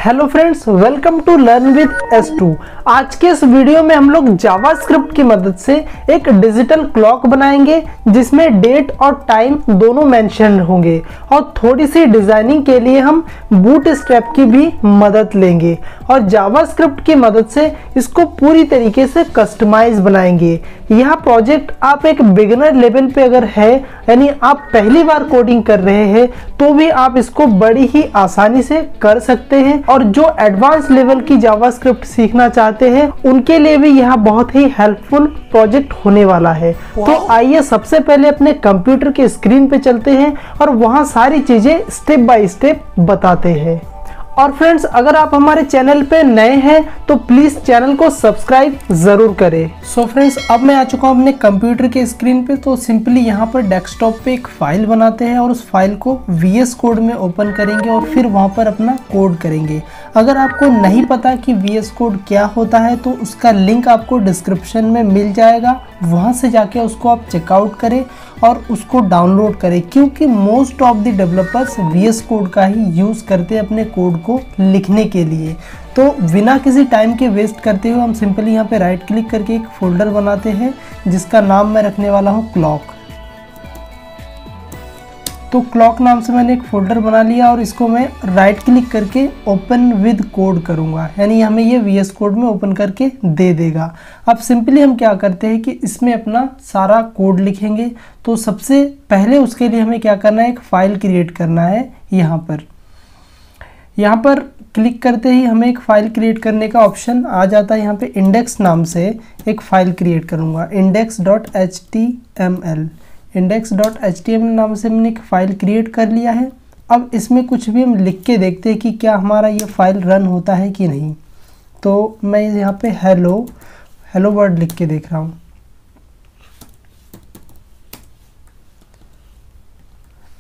Hello friends, welcome to learn with S2। आज के इस वीडियो में हम लोग जावास्क्रिप्ट की मदद से एक डिजिटल क्लॉक बनाएंगे जिसमें डेट और टाइम दोनों मेंशन होंगे और थोड़ी सी डिजाइनिंग के लिए हम बूटस्ट्रैप की भी मदद लेंगे और जावास्क्रिप्ट की मदद से इसको पूरी तरीके से कस्टमाइज बनाएंगे। यह प्रोजेक्ट आप एक बिगिनर लेवल पे अगर है, यानी आप पहली बार कोडिंग कर रहे हैं, तो भी आप इसको बड़ी ही आसानी से कर सकते हैं और जो एडवांस लेवल की जावास्क्रिप्ट सीखना चाहते हैं उनके लिए भी यह बहुत ही हेल्पफुल प्रोजेक्ट होने वाला है। तो आइए सबसे पहले अपने कंप्यूटर के स्क्रीन पे चलते हैं और वहां सारी चीजें स्टेप बाय स्टेप बताते हैं। और फ्रेंड्स, अगर आप हमारे चैनल पे नए हैं तो प्लीज चैनल को सब्सक्राइब जरूर करें। सो फ्रेंड्स, अब मैं आ चुका हूं अपने कंप्यूटर के स्क्रीन पे। तो सिंपली यहां पर डेस्कटॉप पे एक फाइल बनाते हैं और उस फाइल को VS कोड में ओपन करेंगे और फिर वहां पर अपना कोड करेंगे। अगर आपको नहीं पता कि VS कोड क्या होता है तो उसका लिंक आपको डिस्क्रिप्शन में मिल जाएगा, वहां से जाके उसको आप चेकआउट करें और उसको डाउनलोड करें, क्योंकि most of the developers VS code का ही यूज़ करते हैं अपने कोड को लिखने के लिए। तो बिना किसी टाइम के वेस्ट करते हुए हम सिंपली यहाँ पे राइट क्लिक करके एक फोल्डर बनाते हैं जिसका नाम मैं रखने वाला हूँ क्लॉक। तो क्लॉक नाम से मैंने एक फोल्डर बना लिया और इसको मैं राइट क्लिक करके ओपन विद कोड करूँगा, यानी हमें ये VS कोड में ओपन करके दे देगा। अब सिंपली हम क्या करते हैं कि इसमें अपना सारा कोड लिखेंगे। तो सबसे पहले उसके लिए हमें क्या करना है, एक फ़ाइल क्रिएट करना है। यहाँ पर क्लिक करते ही हमें एक फ़ाइल क्रिएट करने का ऑप्शन आ जाता है। यहाँ पे इंडेक्स नाम से एक फ़ाइल क्रिएट करूँगा, index.html नाम से मैंने एक फ़ाइल क्रिएट कर लिया है। अब इसमें कुछ भी हम लिख के देखते हैं कि क्या हमारा ये फाइल रन होता है कि नहीं। तो मैं यहाँ पे हेलो वर्ड लिख के देख रहा हूँ।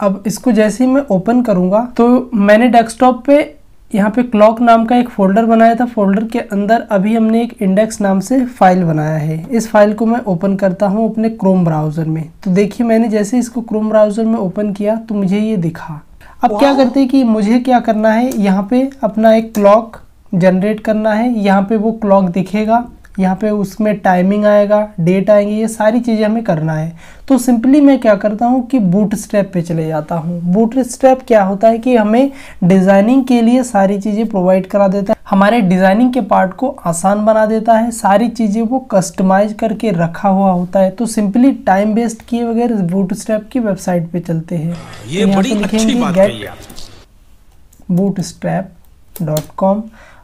अब इसको जैसे ही मैं ओपन करूँगा तो मैंने डेस्कटॉप पे यहाँ पे क्लॉक नाम का एक फ़ोल्डर बनाया था। फोल्डर के अंदर अभी हमने एक इंडेक्स नाम से फ़ाइल बनाया है। इस फाइल को मैं ओपन करता हूँ अपने क्रोम ब्राउज़र में। तो देखिए, मैंने जैसे इसको क्रोम ब्राउज़र में ओपन किया तो मुझे ये दिखा। अब क्या करते हैं कि मुझे क्या करना है, यहाँ पे अपना एक क्लॉक जनरेट करना है। यहाँ पे वो क्लॉक दिखेगा, यहाँ पे उसमें टाइमिंग आएगा, डेट आएंगे, ये सारी चीज़ें हमें करना है। तो सिंपली मैं क्या करता हूँ कि बूटस्ट्रैप पे चले जाता हूँ। बूटस्ट्रैप क्या होता है कि हमें डिज़ाइनिंग के लिए सारी चीज़ें प्रोवाइड करा देता है, हमारे डिज़ाइनिंग के पार्ट को आसान बना देता है, सारी चीज़ें वो कस्टमाइज करके रखा हुआ होता है। तो सिंपली टाइम वेस्ट किए बगैर बूटस्ट्रैप की वेबसाइट पे चलते हैं। ये बड़ी अच्छी बात है bootstrap.com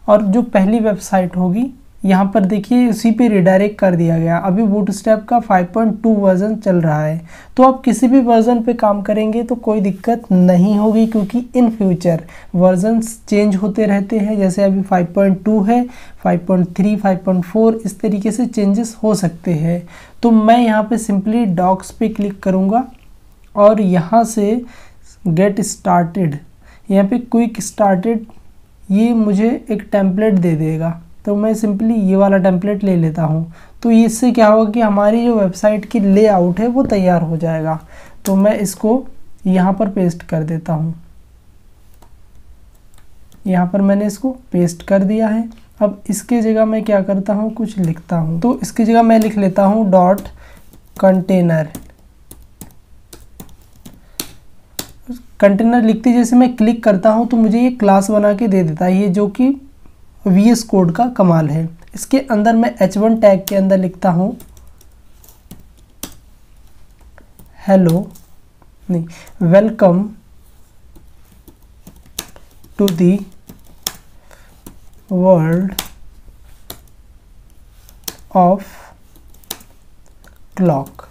और जो पहली वेबसाइट होगी यहाँ पर देखिए उसी पे रिडायरेक्ट कर दिया गया। अभी बूटस्ट्रैप का 5.2 वर्जन चल रहा है। तो आप किसी भी वर्जन पे काम करेंगे तो कोई दिक्कत नहीं होगी, क्योंकि इन फ्यूचर वर्जन्स चेंज होते रहते हैं। जैसे अभी 5.2 है, 5.3, 5.4 इस तरीके से चेंजेस हो सकते हैं। तो मैं यहाँ पे सिंपली डॉक्स पे क्लिक करूँगा और यहाँ से गेट स्टार्टेड, यहाँ पे क्विक स्टार्टेड, ये मुझे एक टेम्पलेट दे देगा। तो मैं सिंपली ये वाला टेम्पलेट ले लेता हूँ। तो इससे क्या होगा कि हमारी जो वेबसाइट की लेआउट है वो तैयार हो जाएगा। तो मैं इसको यहाँ पर पेस्ट कर देता हूँ। यहाँ पर मैंने इसको पेस्ट कर दिया है। अब इसके जगह मैं क्या करता हूँ, कुछ लिखता हूँ। तो इसकी जगह मैं लिख लेता हूँ डॉट कंटेनर। कंटेनर लिखते जैसे मैं क्लिक करता हूँ तो मुझे ये क्लास बना के दे देता है, ये जो कि VS कोड का कमाल है। इसके अंदर मैं H1 टैग के अंदर लिखता हूँ welcome to the world of clock.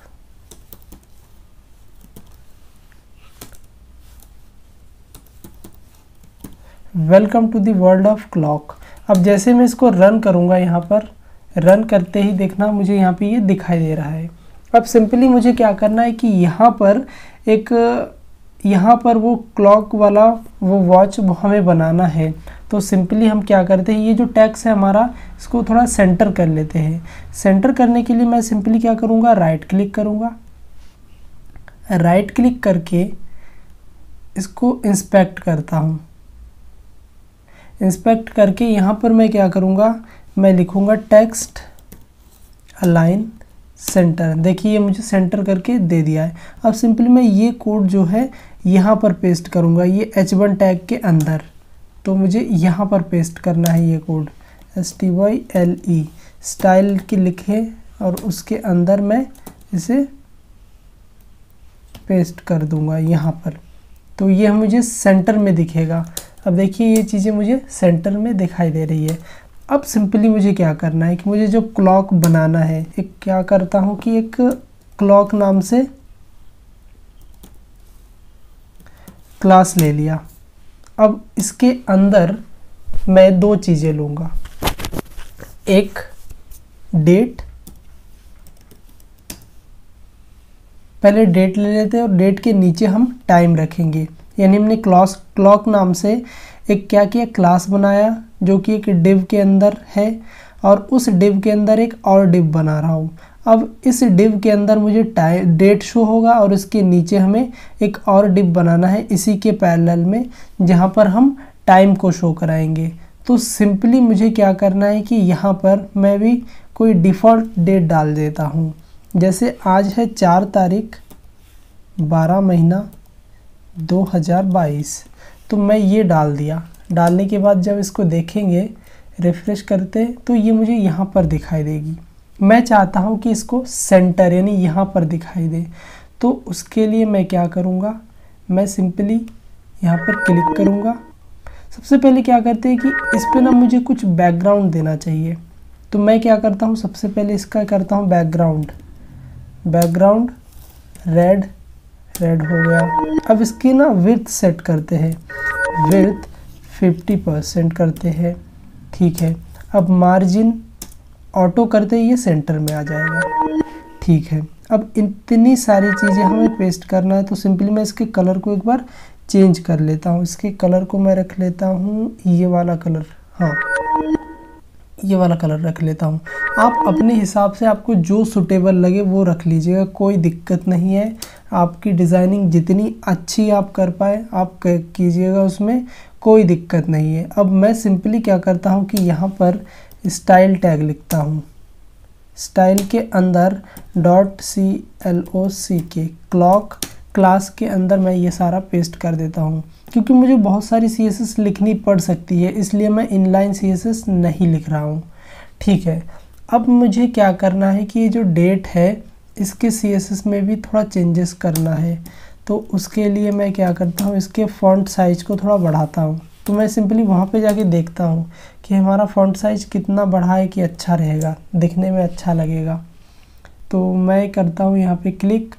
Welcome to the world of clock. अब जैसे मैं इसको रन करूँगा, यहाँ पर रन करते ही देखना मुझे यहाँ पे ये दिखाई दे रहा है। अब सिंपली मुझे क्या करना है कि यहाँ पर वो क्लॉक वाला वो वॉच हमें बनाना है। तो सिंपली हम क्या करते हैं, ये जो टेक्स्ट है हमारा, इसको थोड़ा सेंटर कर लेते हैं। सेंटर करने के लिए मैं सिंपली क्या करूँगा, राइट क्लिक करूँगा। राइट क्लिक करके इसको इंस्पेक्ट करता हूँ। इंस्पेक्ट करके यहाँ पर मैं क्या करूँगा, मैं लिखूँगा टेक्स्ट अलाइन सेंटर। देखिए ये मुझे सेंटर करके दे दिया है। अब सिंपली मैं ये कोड जो है यहाँ पर पेस्ट करूँगा, ये H1 टैग के अंदर। तो मुझे यहाँ पर पेस्ट करना है ये कोड STYLE स्टाइल की लिखे और उसके अंदर मैं इसे पेस्ट कर दूँगा यहाँ पर। तो ये मुझे सेंटर में दिखेगा। अब देखिए ये चीज़ें मुझे सेंटर में दिखाई दे रही है। अब सिंपली मुझे क्या करना है कि मुझे जो क्लॉक बनाना है, एक क्या करता हूँ कि एक क्लॉक नाम से क्लास ले लिया। अब इसके अंदर मैं दो चीज़ें लूँगा, एक डेट, पहले डेट ले लेते हैं और डेट के नीचे हम टाइम रखेंगे। यानी हमने क्लॉक नाम से एक क्या किया, क्लास बनाया जो कि एक डिव के अंदर है और उस डिव के अंदर एक और डिव बना रहा हूँ। अब इस डिव के अंदर मुझे डेट शो होगा और इसके नीचे हमें एक और डिव बनाना है इसी के पैरेलल में, जहाँ पर हम टाइम को शो कराएंगे। तो सिंपली मुझे क्या करना है कि यहाँ पर मैं भी कोई डिफ़ॉल्ट डेट डाल देता हूँ। जैसे आज है 4 तारीख 12 महीना 2022, तो मैं ये डाल दिया। डालने के बाद जब इसको देखेंगे, रिफ्रेश करते, तो ये मुझे यहाँ पर दिखाई देगी। मैं चाहता हूँ कि इसको सेंटर यानी यहाँ पर दिखाई दे। तो उसके लिए मैं क्या करूँगा, मैं सिंपली यहाँ पर क्लिक करूँगा। सबसे पहले क्या करते हैं कि इस पे ना मुझे कुछ बैकग्राउंड देना चाहिए। तो मैं क्या करता हूँ, सबसे पहले इसका करता हूँ बैकग्राउंड रेड हो गया। अब इसकी ना विड्थ सेट करते हैं, विड्थ 50% करते हैं, ठीक है। अब मार्जिन ऑटो करते ही ये सेंटर में आ जाएगा, ठीक है। अब इतनी सारी चीज़ें हमें पेस्ट करना है। तो सिंपली मैं इसके कलर को एक बार चेंज कर लेता हूँ। इसके कलर को मैं रख लेता हूँ ये वाला कलर, हाँ ये वाला कलर रख लेता हूँ। आप अपने हिसाब से आपको जो सूटेबल लगे वो रख लीजिएगा, कोई दिक्कत नहीं है। आपकी डिज़ाइनिंग जितनी अच्छी आप कर पाए आप कीजिएगा, उसमें कोई दिक्कत नहीं है। अब मैं सिंपली क्या करता हूँ कि यहाँ पर स्टाइल टैग लिखता हूँ, स्टाइल के अंदर .CLOCK क्लॉक क्लास के अंदर मैं ये सारा पेस्ट कर देता हूँ। क्योंकि मुझे बहुत सारी CSS लिखनी पड़ सकती है, इसलिए मैं इनलाइन CSS नहीं लिख रहा हूँ, ठीक है। अब मुझे क्या करना है कि ये जो डेट है इसके CSS में भी थोड़ा चेंजेस करना है। तो उसके लिए मैं क्या करता हूँ, इसके फ़ॉन्ट साइज़ को थोड़ा बढ़ाता हूँ। तो मैं सिंपली वहाँ पे जाके देखता हूँ कि हमारा फ़ॉन्ट साइज़ कितना बढ़ाए कि अच्छा रहेगा, दिखने में अच्छा लगेगा। तो मैं करता हूँ यहाँ पे क्लिक।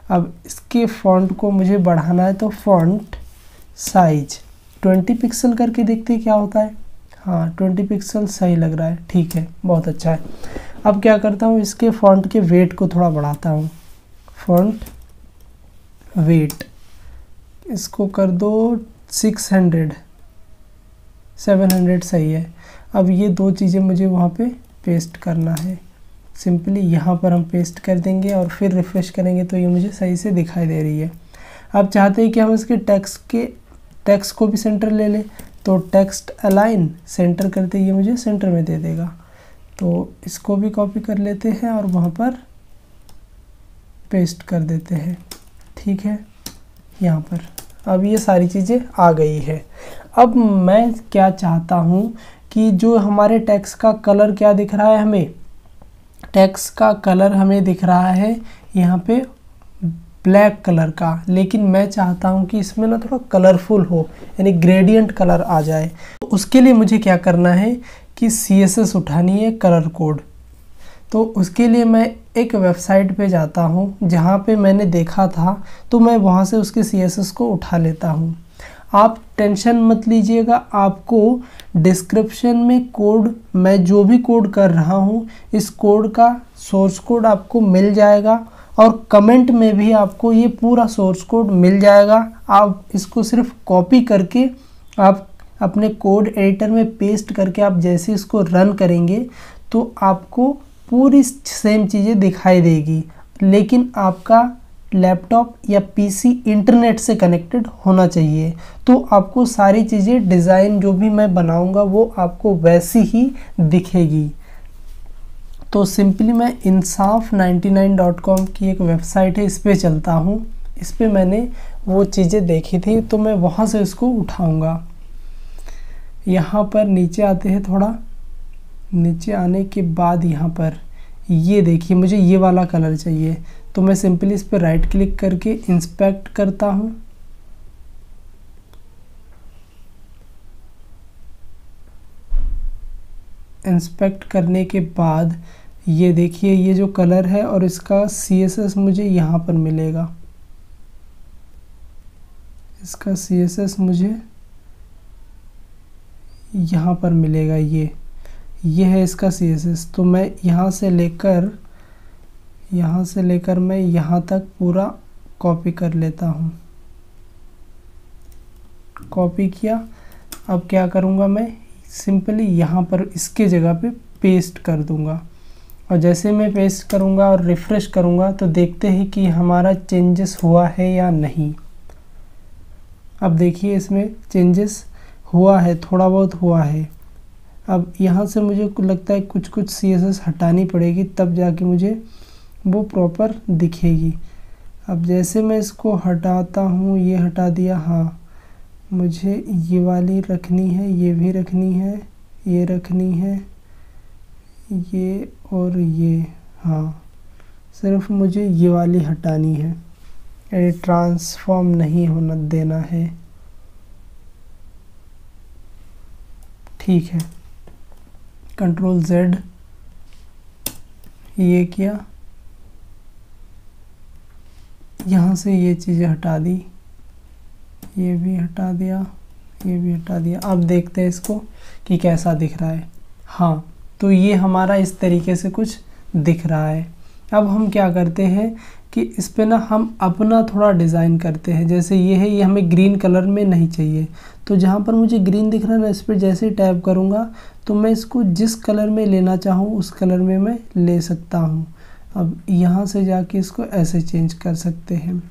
अब इसके फ़ॉन्ट को मुझे बढ़ाना है, तो फ़ॉन्ट साइज 20 पिक्सल करके देखते हैं क्या होता है। हाँ 20 पिक्सल सही लग रहा है, ठीक है, बहुत अच्छा है। अब क्या करता हूँ, इसके फ़ॉन्ट के वेट को थोड़ा बढ़ाता हूँ, फ़ॉन्ट वेट इसको कर दो 600, 700 सही है। अब ये दो चीज़ें मुझे वहाँ पे पेस्ट करना है। सिंपली यहाँ पर हम पेस्ट कर देंगे और फिर रिफ़्रेश करेंगे तो ये मुझे सही से दिखाई दे रही है। अब चाहते हैं कि हम इसके टेक्स्ट को भी सेंटर ले लें, तो टेक्स्ट अलाइन सेंटर करते ये मुझे सेंटर में दे देगा। तो इसको भी कॉपी कर लेते हैं और वहाँ पर पेस्ट कर देते हैं, ठीक है, यहाँ पर। अब ये सारी चीज़ें आ गई है। अब मैं क्या चाहता हूँ कि जो हमारे टेक्स्ट का कलर क्या दिख रहा है, हमें टेक्स्ट का कलर हमें दिख रहा है यहाँ पे ब्लैक कलर का, लेकिन मैं चाहता हूँ कि इसमें ना थोड़ा कलरफुल हो, यानी ग्रेडियंट कलर आ जाए। तो उसके लिए मुझे क्या करना है कि CSS उठानी है कलर कोड। तो उसके लिए मैं एक वेबसाइट पे जाता हूँ जहाँ पे मैंने देखा था, तो मैं वहाँ से उसके CSS को उठा लेता हूँ। आप टेंशन मत लीजिएगा, आपको डिस्क्रिप्शन में कोड, मैं जो भी कोड कर रहा हूँ इस कोड का सोर्स कोड आपको मिल जाएगा और कमेंट में भी आपको ये पूरा सोर्स कोड मिल जाएगा। आप इसको सिर्फ कॉपी करके आप अपने कोड एडिटर में पेस्ट करके आप जैसे इसको रन करेंगे तो आपको पूरी सेम चीज़ें दिखाई देगी, लेकिन आपका लैपटॉप या पीसी इंटरनेट से कनेक्टेड होना चाहिए। तो आपको सारी चीज़ें डिज़ाइन जो भी मैं बनाऊंगा वो आपको वैसी ही दिखेगी। तो सिंपली मैं insaf99.com की एक वेबसाइट है, इस पर चलता हूँ। इस पर मैंने वो चीज़ें देखी थी तो मैं वहाँ से उसको उठाऊँगा। यहाँ पर नीचे आते हैं, थोड़ा नीचे आने के बाद यहाँ पर ये देखिए मुझे ये वाला कलर चाहिए। तो मैं सिंपली इस पर राइट क्लिक करके इंस्पेक्ट करता हूँ। इंस्पेक्ट करने के बाद ये देखिए ये जो कलर है और इसका CSS मुझे यहाँ पर मिलेगा। इसका CSS मुझे यहाँ पर मिलेगा। ये है इसका CSS। तो मैं यहाँ से लेकर मैं यहाँ तक पूरा कॉपी कर लेता हूँ। कॉपी किया। अब क्या करूँगा, मैं सिंपली यहाँ पर इसके जगह पे पेस्ट कर दूँगा। और जैसे मैं पेस्ट करूँगा और रिफ़्रेश करूँगा तो देखते हैं कि हमारा चेंजेस हुआ है या नहीं। अब देखिए इसमें चेंजेस हुआ है, थोड़ा बहुत हुआ है। अब यहाँ से मुझे लगता है कुछ CSS हटानी पड़ेगी, तब जाके मुझे वो प्रॉपर दिखेगी। अब जैसे मैं इसको हटाता हूँ, ये हटा दिया। हाँ, मुझे ये वाली रखनी है, ये भी रखनी है, ये रखनी है, ये और ये। हाँ, सिर्फ मुझे ये वाली हटानी है, ये ट्रांसफॉर्म नहीं होना देना है। ठीक है, Ctrl Z ये किया, यहाँ से ये चीज़ें हटा दी, ये भी हटा दिया, ये भी हटा दिया। अब देखते हैं इसको कि कैसा दिख रहा है। हाँ, तो ये हमारा इस तरीके से कुछ दिख रहा है। अब हम क्या करते हैं कि इस पे ना हम अपना थोड़ा डिज़ाइन करते हैं। जैसे ये है, ये हमें ग्रीन कलर में नहीं चाहिए। तो जहाँ पर मुझे ग्रीन दिख रहा है ना, इस पर जैसे ही टैप करूँगा तो मैं इसको जिस कलर में लेना चाहूँ उस कलर में मैं ले सकता हूँ। अब यहाँ से जाके इसको ऐसे चेंज कर सकते हैं।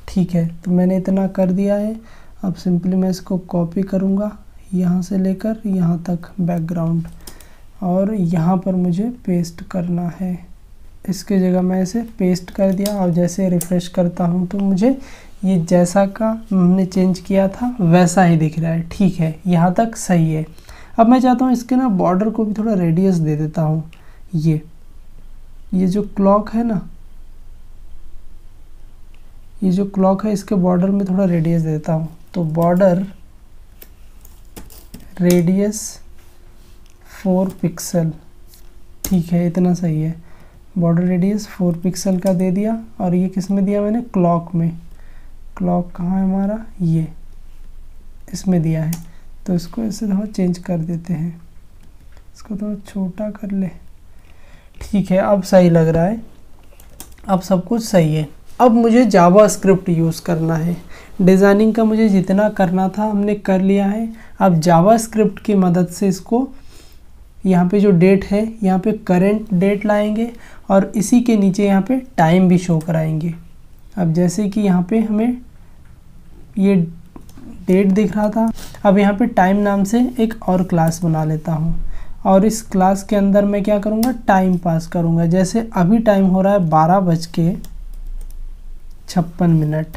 ठीक है, तो मैंने इतना कर दिया है। अब सिंपली मैं इसको कॉपी करूँगा यहाँ से लेकर यहाँ तक बैकग्राउंड, और यहाँ पर मुझे पेस्ट करना है। इसके जगह मैं इसे पेस्ट कर दिया। और जैसे रिफ़्रेश करता हूँ तो मुझे ये जैसा का हमने चेंज किया था वैसा ही दिख रहा है। ठीक है, यहाँ तक सही है। अब मैं चाहता हूँ इसके ना बॉर्डर को भी थोड़ा रेडियस दे देता हूँ। ये जो क्लॉक है ना, ये जो क्लॉक है इसके बॉर्डर में थोड़ा रेडियस देता हूँ। तो बॉर्डर रेडियस 4 पिक्सल। ठीक है, इतना सही है। बॉर्डर रेडियस 4 पिक्सल का दे दिया। और ये किस में दिया मैंने, क्लॉक में। क्लॉक कहाँ है हमारा, ये इसमें दिया है। तो इसको ऐसे थोड़ा चेंज कर देते हैं, इसको थोड़ा छोटा कर ले। ठीक है, अब सही लग रहा है, अब सब कुछ सही है। अब मुझे जावास्क्रिप्ट यूज़ करना है। डिज़ाइनिंग का मुझे जितना करना था हमने कर लिया है। अब जावास्क्रिप्ट की मदद से इसको यहाँ पे जो डेट है यहाँ पे करंट डेट लाएंगे और इसी के नीचे यहाँ पे टाइम भी शो कराएंगे। अब जैसे कि यहाँ पे हमें ये डेट दिख रहा था, अब यहाँ पे टाइम नाम से एक और क्लास बना लेता हूँ और इस क्लास के अंदर मैं क्या करूँगा, टाइम पास करूँगा। जैसे अभी टाइम हो रहा है 12:56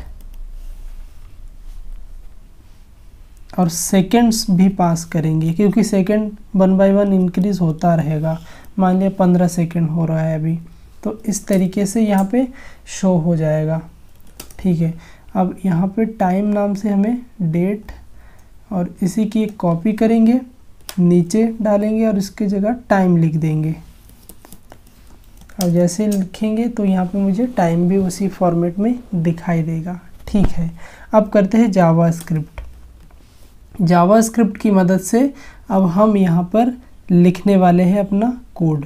और सेकंड्स भी पास करेंगे क्योंकि सेकंड 1 बाय 1 इंक्रीज होता रहेगा। मान लिया 15 सेकंड हो रहा है अभी, तो इस तरीके से यहाँ पे शो हो जाएगा। ठीक है, अब यहाँ पे टाइम नाम से हमें डेट और इसी की एक कॉपी करेंगे, नीचे डालेंगे और इसकी जगह टाइम लिख देंगे। अब जैसे लिखेंगे तो यहाँ पे मुझे टाइम भी उसी फॉर्मेट में दिखाई देगा। ठीक है, अब करते हैं जावास्क्रिप्ट। जावास्क्रिप्ट की मदद से अब हम यहाँ पर लिखने वाले हैं अपना कोड।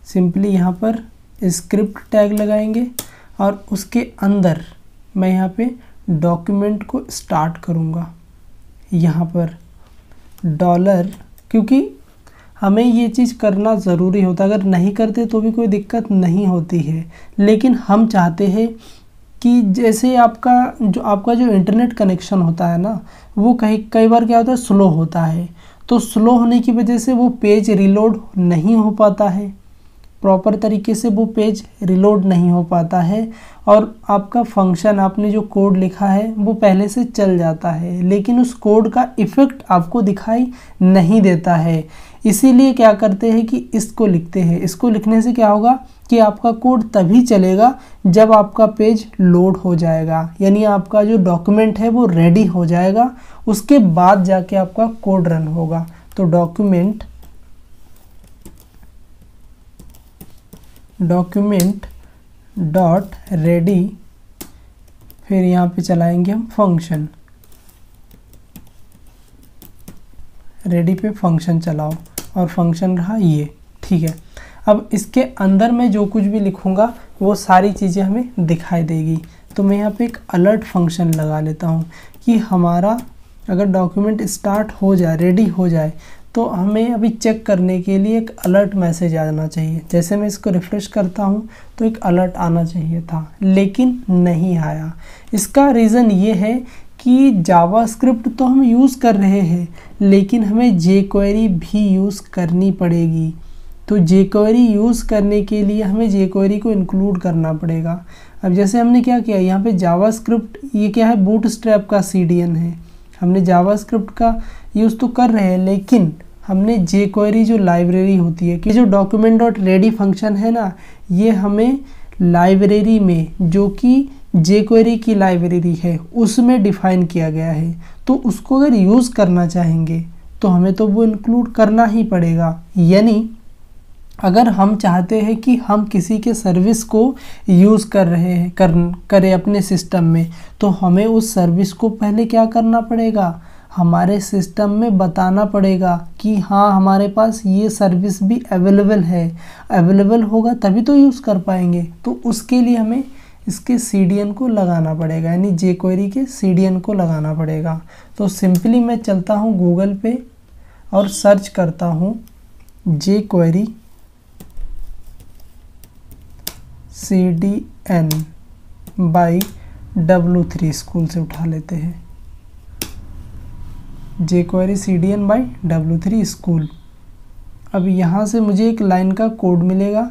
सिंपली यहाँ पर स्क्रिप्ट टैग लगाएंगे और उसके अंदर मैं यहाँ पे डॉक्यूमेंट को स्टार्ट करूँगा। यहाँ पर $, क्योंकि हमें ये चीज़ करना ज़रूरी होता है, अगर नहीं करते तो भी कोई दिक्कत नहीं होती है, लेकिन हम चाहते हैं कि जैसे आपका जो इंटरनेट कनेक्शन होता है ना, वो कई बार क्या होता है, स्लो होता है। तो स्लो होने की वजह से वो पेज रीलोड नहीं हो पाता है, प्रॉपर तरीके से वो पेज रीलोड नहीं हो पाता है, और आपका फंक्शन, आपने जो कोड लिखा है वो पहले से चल जाता है, लेकिन उस कोड का इफ़ेक्ट आपको दिखाई नहीं देता है। इसीलिए क्या करते हैं कि इसको लिखते हैं। इसको लिखने से क्या होगा कि आपका कोड तभी चलेगा जब आपका पेज लोड हो जाएगा, यानी आपका जो डॉक्यूमेंट है वो रेडी हो जाएगा, उसके बाद जाके आपका कोड रन होगा। तो डॉक्यूमेंट डॉट रेडी, फिर यहाँ पे चलाएंगे हम फंक्शन, रेडी पे फंक्शन चलाओ, और फंक्शन रहा ये, ठीक है। अब इसके अंदर मैं जो कुछ भी लिखूँगा वो सारी चीज़ें हमें दिखाई देगी। तो मैं यहाँ पे एक अलर्ट फंक्शन लगा लेता हूँ कि हमारा अगर डॉक्यूमेंट स्टार्ट हो जाए, रेडी हो जाए, तो हमें अभी चेक करने के लिए एक अलर्ट मैसेज आना चाहिए। जैसे मैं इसको रिफ़्रेश करता हूँ तो एक अलर्ट आना चाहिए था, लेकिन नहीं आया। इसका रीज़न ये है कि जावास्क्रिप्ट तो हम यूज़ कर रहे हैं, लेकिन हमें jQuery भी यूज़ करनी पड़ेगी। तो jQuery यूज़ करने के लिए हमें jQuery को इंक्लूड करना पड़ेगा। अब जैसे हमने क्या किया, यहाँ पे जावास्क्रिप्ट, ये क्या है, बूटस्ट्रैप का CDN है। हमने जावास्क्रिप्ट का यूज़ तो कर रहे हैं, लेकिन हमने jQuery जो लाइब्रेरी होती है, कि जो document.ready फंक्शन है ना, ये हमें लाइब्रेरी में, जो कि jQuery की लाइब्रेरी है, उसमें डिफ़ाइन किया गया है। तो उसको अगर यूज़ करना चाहेंगे तो हमें तो वो इंक्लूड करना ही पड़ेगा। यानी अगर हम चाहते हैं कि हम किसी के सर्विस को यूज़ कर रहे हैं, करें अपने सिस्टम में, तो हमें उस सर्विस को पहले क्या करना पड़ेगा, हमारे सिस्टम में बताना पड़ेगा कि हाँ, हमारे पास ये सर्विस भी अवेलेबल है। अवेलेबल होगा तभी तो यूज़ कर पाएंगे। तो उसके लिए हमें इसके CDN को लगाना पड़ेगा, यानी jQuery के CDN को लगाना पड़ेगा। तो सिंपली मैं चलता हूँ गूगल पे और सर्च करता हूँ jQuery CDN by W3 school से उठा लेते हैं, jQuery CDN by W3 school. अब यहाँ से मुझे एक लाइन का कोड मिलेगा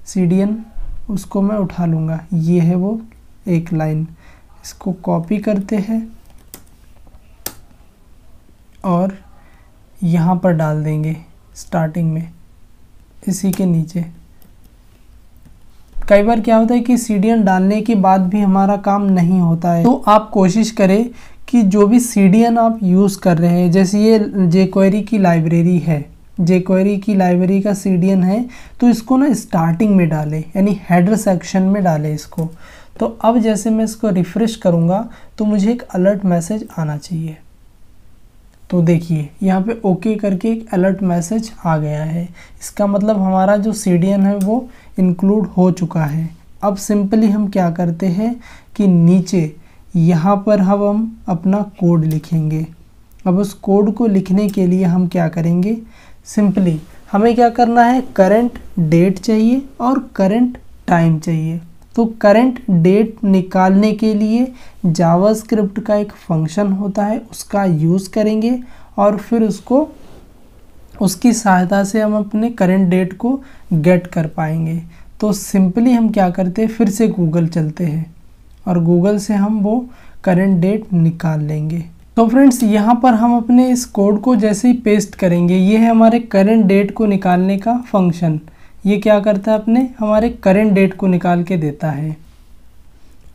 CDN, उसको मैं उठा लूँगा। ये है वो एक लाइन, इसको कॉपी करते हैं और यहाँ पर डाल देंगे स्टार्टिंग में, इसी के नीचे। कई बार क्या होता है कि CDN डालने के बाद भी हमारा काम नहीं होता है, तो आप कोशिश करें कि जो भी CDN आप यूज़ कर रहे हैं, जैसे ये jQuery की लाइब्रेरी है, jQuery की लाइब्रेरी का CDN है, तो इसको ना स्टार्टिंग में डालें, यानी हेडर सेक्शन में डालें इसको। तो अब जैसे मैं इसको रिफ़्रेश करूँगा तो मुझे एक अलर्ट मैसेज आना चाहिए। तो देखिए यहाँ पे ओके करके एक अलर्ट मैसेज आ गया है। इसका मतलब हमारा जो CDN है वो इंक्लूड हो चुका है। अब सिंपली हम क्या करते हैं कि नीचे यहाँ पर हम अपना कोड लिखेंगे। अब उस कोड को लिखने के लिए हम क्या करेंगे, सिंपली हमें क्या करना है, करंट डेट चाहिए और करंट टाइम चाहिए। तो करंट डेट निकालने के लिए जावास्क्रिप्ट का एक फंक्शन होता है, उसका यूज़ करेंगे और फिर उसकी सहायता से हम अपने करंट डेट को गेट कर पाएंगे। तो सिंपली हम क्या करते हैं, फिर से गूगल चलते हैं और गूगल से हम वो करंट डेट निकाल लेंगे। तो फ्रेंड्स यहाँ पर हम अपने इस कोड को जैसे ही पेस्ट करेंगे, ये है हमारे करंट डेट को निकालने का फंक्शन। ये क्या करता है, अपने हमारे करंट डेट को निकाल के देता है।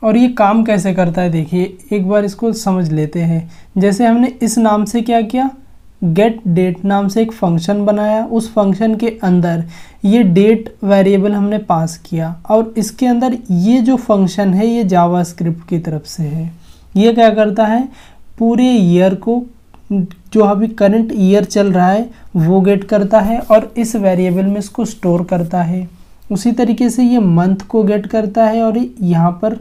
और ये काम कैसे करता है देखिए, एक बार इसको समझ लेते हैं। जैसे हमने इस नाम से क्या किया, गेट डेट नाम से एक फंक्शन बनाया, उस फंक्शन के अंदर ये डेट वेरिएबल हमने पास किया और इसके अंदर ये जो फंक्शन है ये जावास्क्रिप्ट की तरफ से है। ये क्या करता है, पूरे ईयर को, जो अभी करंट ईयर चल रहा है वो गेट करता है और इस वेरिएबल में इसको स्टोर करता है। उसी तरीके से ये मंथ को गेट करता है और यहाँ पर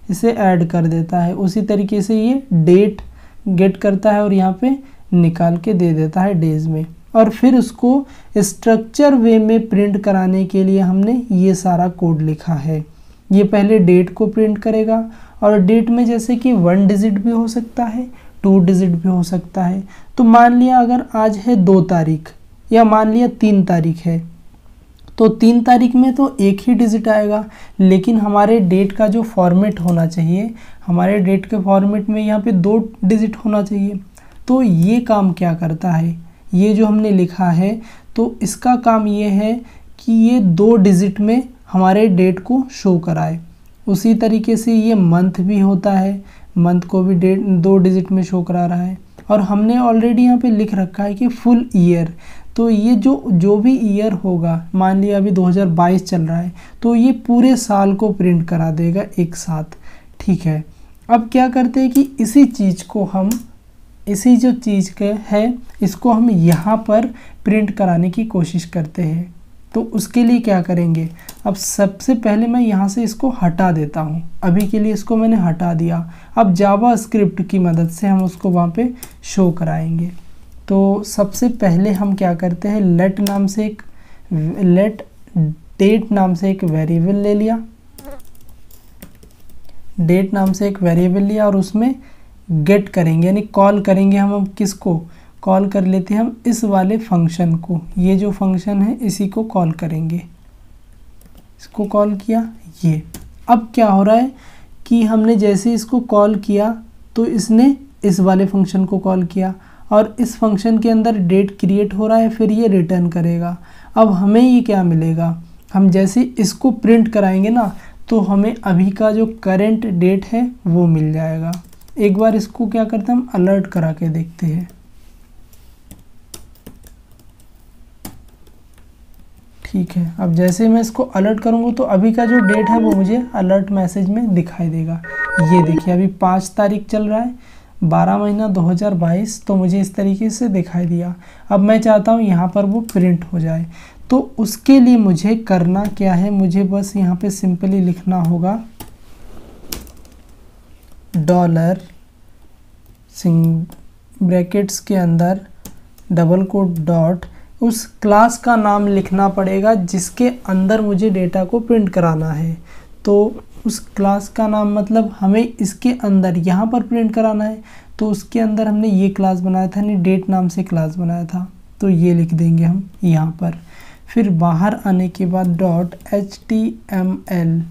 इसे ऐड कर देता है। उसी तरीके से ये डेट गेट करता है और यहाँ पे निकाल के दे देता है डेज में। और फिर उसको स्ट्रक्चर वे में प्रिंट कराने के लिए हमने ये सारा कोड लिखा है। ये पहले डेट को प्रिंट करेगा, और डेट में जैसे कि 1 डिजिट भी हो सकता है, 2 डिजिट भी हो सकता है। तो मान लिया अगर आज है 2 तारीख या मान लिया 3 तारीख है, तो 3 तारीख में तो एक ही डिजिट आएगा, लेकिन हमारे डेट का जो फॉर्मेट होना चाहिए, हमारे डेट के फॉर्मेट में यहाँ पे 2 डिजिट होना चाहिए। तो ये काम क्या करता है, ये जो हमने लिखा है तो इसका काम ये है कि ये 2 डिजिट में हमारे डेट को शो कराए। उसी तरीके से ये मंथ भी होता है, मंथ को भी डेट 2 डिजिट में शो करा रहा है। और हमने ऑलरेडी यहाँ पे लिख रखा है कि फुल ईयर, तो ये जो भी ईयर होगा, मान लिया अभी 2022 चल रहा है, तो ये पूरे साल को प्रिंट करा देगा एक साथ। ठीक है, अब क्या करते हैं कि इसी चीज़ को हम, इसी जो चीज़ के है इसको हम यहाँ पर प्रिंट कराने की कोशिश करते हैं। तो उसके लिए क्या करेंगे, अब सबसे पहले मैं यहाँ से इसको हटा देता हूँ। अभी के लिए इसको मैंने हटा दिया। अब जावा स्क्रिप्ट की मदद से हम उसको वहाँ पे शो कराएंगे। तो सबसे पहले हम क्या करते हैं, लेट डेट नाम से एक वेरिएबल ले लिया, डेट नाम से एक वेरिएबल लिया और उसमें गेट करेंगे, यानी कॉल करेंगे हम। अब किसको कॉल कर लेते हैं, हम इस वाले फंक्शन को, ये जो फंक्शन है इसी को कॉल करेंगे। इसको कॉल किया, ये अब क्या हो रहा है कि हमने जैसे इसको कॉल किया तो इसने इस वाले फंक्शन को कॉल किया, और इस फंक्शन के अंदर डेट क्रिएट हो रहा है, फिर ये रिटर्न करेगा। अब हमें ये क्या मिलेगा, हम जैसे इसको प्रिंट कराएंगे ना, तो हमें अभी का जो करंट डेट है वो मिल जाएगा। एक बार इसको क्या करते हैं, हम अलर्ट करा के देखते हैं। ठीक है, अब जैसे मैं इसको अलर्ट करूँगा तो अभी का जो डेट है वो मुझे अलर्ट मैसेज में दिखाई देगा। ये देखिए अभी 5 तारीख चल रहा है, 12 महीना 2022, तो मुझे इस तरीके से दिखाई दिया। अब मैं चाहता हूँ यहाँ पर वो प्रिंट हो जाए, तो उसके लिए मुझे करना क्या है, मुझे बस यहाँ पे सिंपली लिखना होगा डॉलर ब्रैकेट्स के अंदर डबल कोट डॉट, उस क्लास का नाम लिखना पड़ेगा जिसके अंदर मुझे डेटा को प्रिंट कराना है। तो उस क्लास का नाम मतलब हमें इसके अंदर यहाँ पर प्रिंट कराना है, तो उसके अंदर हमने ये क्लास बनाया था, यानी डेट नाम से क्लास बनाया था, तो ये लिख देंगे हम यहाँ पर। फिर बाहर आने के बाद डॉट HTML,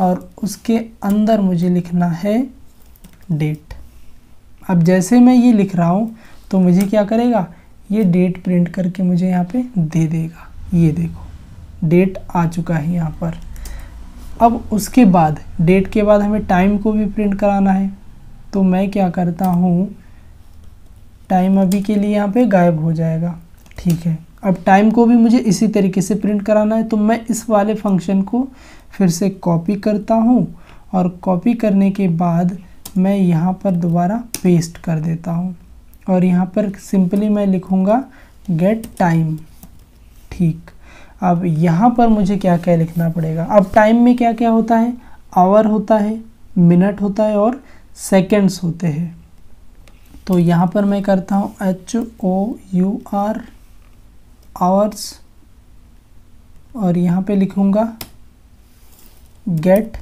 और उसके अंदर मुझे लिखना है डेट। अब जैसे मैं ये लिख रहा हूँ तो मुझे क्या करेगा, ये डेट प्रिंट करके मुझे यहाँ पे दे देगा। ये देखो डेट आ चुका है यहाँ पर। अब उसके बाद डेट के बाद हमें टाइम को भी प्रिंट कराना है, तो मैं क्या करता हूँ, टाइम अभी के लिए यहाँ पे गायब हो जाएगा। ठीक है, अब टाइम को भी मुझे इसी तरीके से प्रिंट कराना है, तो मैं इस वाले फंक्शन को फिर से कॉपी करता हूँ, और कॉपी करने के बाद मैं यहाँ पर दोबारा पेस्ट कर देता हूँ, और यहाँ पर सिंपली मैं लिखूँगा गेट टाइम। ठीक, अब यहाँ पर मुझे क्या क्या लिखना पड़ेगा। अब टाइम में क्या क्या होता है, आवर होता है, मिनट होता है और सेकंड्स होते हैं। तो यहाँ पर मैं करता हूँ HOUR आवर्स, और यहाँ पे लिखूँगा गेट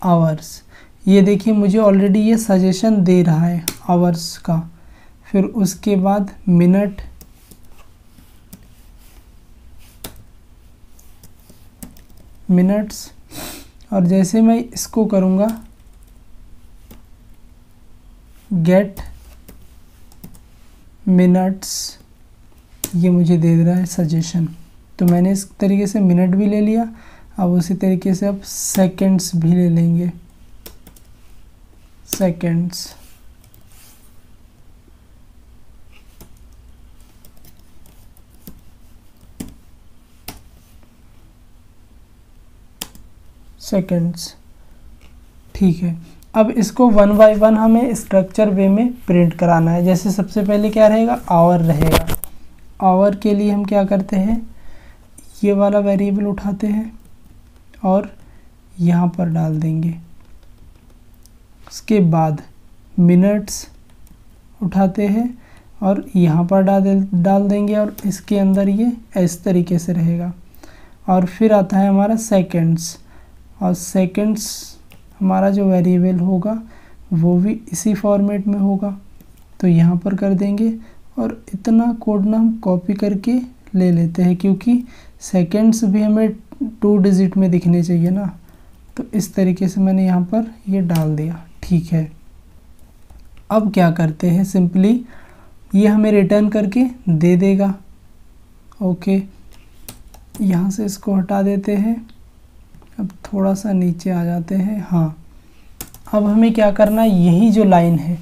आवर्स। ये देखिए मुझे ऑलरेडी ये सजेशन दे रहा है आवर्स का। फिर उसके बाद मिनट, मिनट्स, और जैसे मैं इसको करूँगा गेट मिनट्स, ये मुझे दे रहा है सजेशन। तो मैंने इस तरीके से मिनट भी ले लिया। अब उसी तरीके से अब सेकंड्स भी ले लेंगे, सेकंड्स। सेकंड्स, ठीक है। अब इसको 1 बाय 1 हमें स्ट्रक्चर वे में प्रिंट कराना है। जैसे सबसे पहले क्या रहेगा, आवर रहेगा। आवर के लिए हम क्या करते हैं, ये वाला वेरिएबल उठाते हैं और यहाँ पर डाल देंगे। उसके बाद मिनट्स उठाते हैं और यहाँ पर डाल देंगे, और इसके अंदर ये इस तरीके से रहेगा। और फिर आता है हमारा सेकंड्स, और सेकंड्स हमारा जो वेरिएबल होगा वो भी इसी फॉर्मेट में होगा। तो यहाँ पर कर देंगे और इतना कोड ना हम कॉपी करके ले लेते हैं, क्योंकि सेकंड्स भी हमें 2 डिजिट में दिखने चाहिए ना। तो इस तरीके से मैंने यहाँ पर ये डाल दिया, ठीक है। अब क्या करते हैं, सिंपली ये हमें रिटर्न करके दे देगा। ओके, यहाँ से इसको हटा देते हैं। अब थोड़ा सा नीचे आ जाते हैं। हाँ, अब हमें क्या करना है, यही जो लाइन है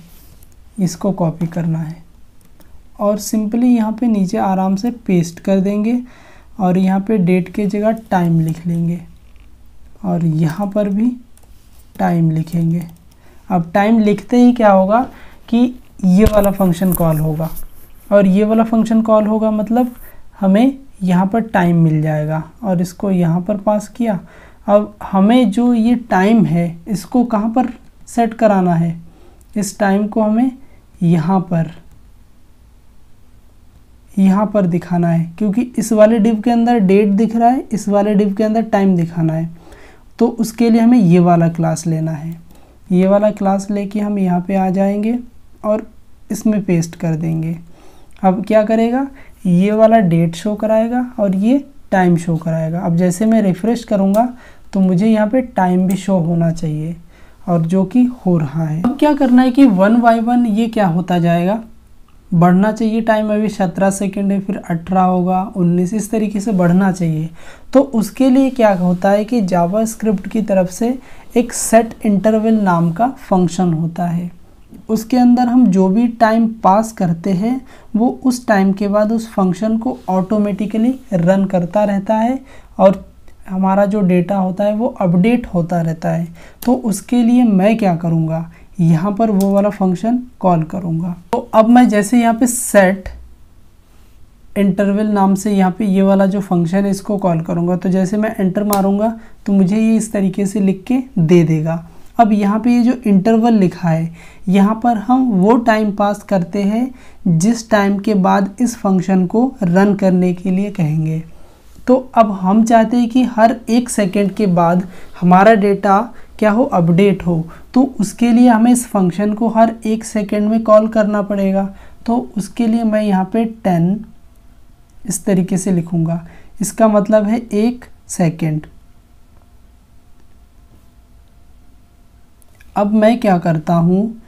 इसको कॉपी करना है और सिंपली यहाँ पे नीचे आराम से पेस्ट कर देंगे और यहाँ पे डेट के जगह टाइम लिख लेंगे और यहाँ पर भी टाइम लिखेंगे। अब टाइम लिखते ही क्या होगा कि ये वाला फंक्शन कॉल होगा और ये वाला फंक्शन कॉल होगा मतलब हमें यहाँ पर टाइम मिल जाएगा और इसको यहाँ पर पास किया। अब हमें जो ये टाइम है इसको कहाँ पर सेट कराना है, इस टाइम को हमें यहाँ पर दिखाना है, क्योंकि इस वाले डिव के अंदर डेट दिख रहा है, इस वाले डिव के अंदर टाइम दिखाना है। तो उसके लिए हमें ये वाला क्लास लेना है। ये वाला क्लास लेके हम यहाँ पे आ जाएंगे और इसमें पेस्ट कर देंगे। अब क्या करेगा, ये वाला डेट शो कराएगा और ये टाइम शो कराएगा। अब जैसे मैं रिफ़्रेश करूँगा तो मुझे यहाँ पे टाइम भी शो होना चाहिए और जो कि हो रहा है। अब क्या करना है कि 1 बाय 1 ये क्या होता जाएगा, बढ़ना चाहिए टाइम। अभी 17 सेकेंड है, फिर 18 होगा, 19, इस तरीके से बढ़ना चाहिए। तो उसके लिए क्या होता है कि जावास्क्रिप्ट की तरफ से एक सेट इंटरवल नाम का फंक्शन होता है। उसके अंदर हम जो भी टाइम पास करते हैं वो उस टाइम के बाद उस फंक्शन को ऑटोमेटिकली रन करता रहता है और हमारा जो डेटा होता है वो अपडेट होता रहता है। तो उसके लिए मैं क्या करूँगा, यहाँ पर वो वाला फंक्शन कॉल करूँगा। तो अब मैं जैसे यहाँ पे सेट इंटरवल नाम से यहाँ पे ये वाला जो फंक्शन है इसको कॉल करूँगा, तो जैसे मैं एंटर मारूँगा तो मुझे ये इस तरीके से लिख के दे देगा। अब यहाँ पे ये जो इंटरवल लिखा है यहाँ पर हम वो टाइम पास करते हैं जिस टाइम के बाद इस फंक्शन को रन करने के लिए कहेंगे। तो अब हम चाहते हैं कि हर 1 सेकेंड के बाद हमारा डेटा क्या हो, अपडेट हो। तो उसके लिए हमें इस फंक्शन को हर 1 सेकेंड में कॉल करना पड़ेगा। तो उसके लिए मैं यहाँ पे 10 इस तरीके से लिखूँगा, इसका मतलब है 1 सेकेंड। अब मैं क्या करता हूँ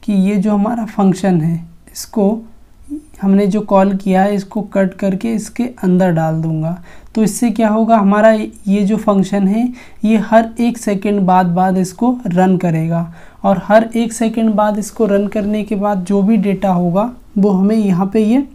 कि ये जो हमारा फंक्शन है इसको हमने जो कॉल किया है इसको कट करके इसके अंदर डाल दूँगा। तो इससे क्या होगा, हमारा ये जो फंक्शन है ये हर 1 सेकेंड बाद इसको रन करेगा और हर 1 सेकेंड बाद इसको रन करने के बाद जो भी डेटा होगा वो हमें यहाँ पे ये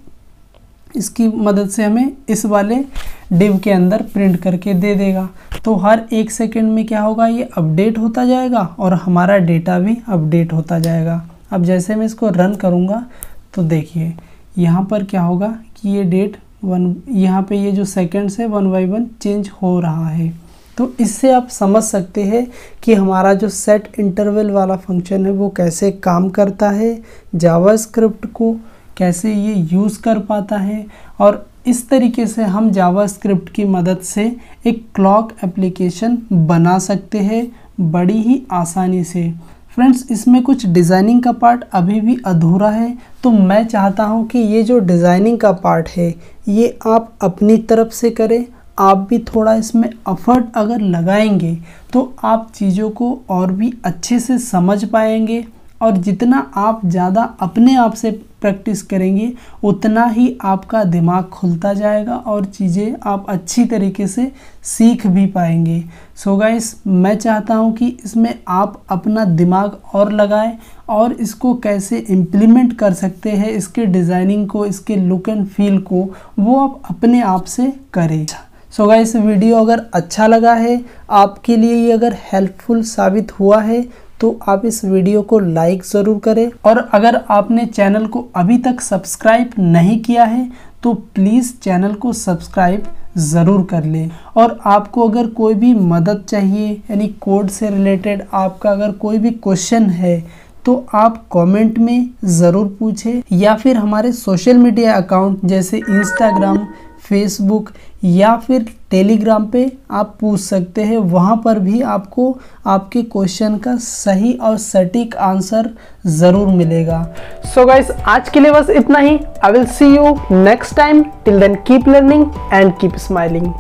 इसकी मदद से हमें इस वाले डिव के अंदर प्रिंट करके दे देगा। तो हर 1 सेकेंड में क्या होगा, ये अपडेट होता जाएगा और हमारा डेटा भी अपडेट होता जाएगा। अब जैसे मैं इसको रन करूँगा तो देखिए यहाँ पर क्या होगा कि ये डेट 1, यहाँ पे ये जो सेकेंड्स है 1 बाय 1 चेंज हो रहा है। तो इससे आप समझ सकते हैं कि हमारा जो सेट इंटरवल वाला फंक्शन है वो कैसे काम करता है, जावास्क्रिप्ट को कैसे ये यूज़ कर पाता है और इस तरीके से हम जावास्क्रिप्ट की मदद से एक क्लॉक एप्लीकेशन बना सकते हैं बड़ी ही आसानी से। फ्रेंड्स, इसमें कुछ डिज़ाइनिंग का पार्ट अभी भी अधूरा है, तो मैं चाहता हूँ कि ये जो डिज़ाइनिंग का पार्ट है ये आप अपनी तरफ से करें। आप भी थोड़ा इसमें एफर्ट अगर लगाएंगे तो आप चीज़ों को और भी अच्छे से समझ पाएंगे और जितना आप ज़्यादा अपने आप से प्रैक्टिस करेंगे उतना ही आपका दिमाग खुलता जाएगा और चीज़ें आप अच्छी तरीके से सीख भी पाएंगे। सो गाइस, मैं चाहता हूं कि इसमें आप अपना दिमाग और लगाएं और इसको कैसे इम्प्लीमेंट कर सकते हैं, इसके डिज़ाइनिंग को, इसके लुक एंड फील को वो आप अपने आप से करें। सो गाइस, वीडियो अगर अच्छा लगा है, आपके लिए ये अगर हेल्पफुल साबित हुआ है तो आप इस वीडियो को लाइक ज़रूर करें और अगर आपने चैनल को अभी तक सब्सक्राइब नहीं किया है तो प्लीज़ चैनल को सब्सक्राइब ज़रूर कर लें। और आपको अगर कोई भी मदद चाहिए यानी कोड से रिलेटेड आपका अगर कोई भी क्वेश्चन है तो आप कमेंट में ज़रूर पूछें या फिर हमारे सोशल मीडिया अकाउंट जैसे इंस्टाग्राम, फेसबुक या फिर टेलीग्राम पे आप पूछ सकते हैं। वहाँ पर भी आपको आपके क्वेश्चन का सही और सटीक आंसर ज़रूर मिलेगा। सो गाइस, आज के लिए बस इतना ही। I will see you next time. Till then keep learning and keep smiling.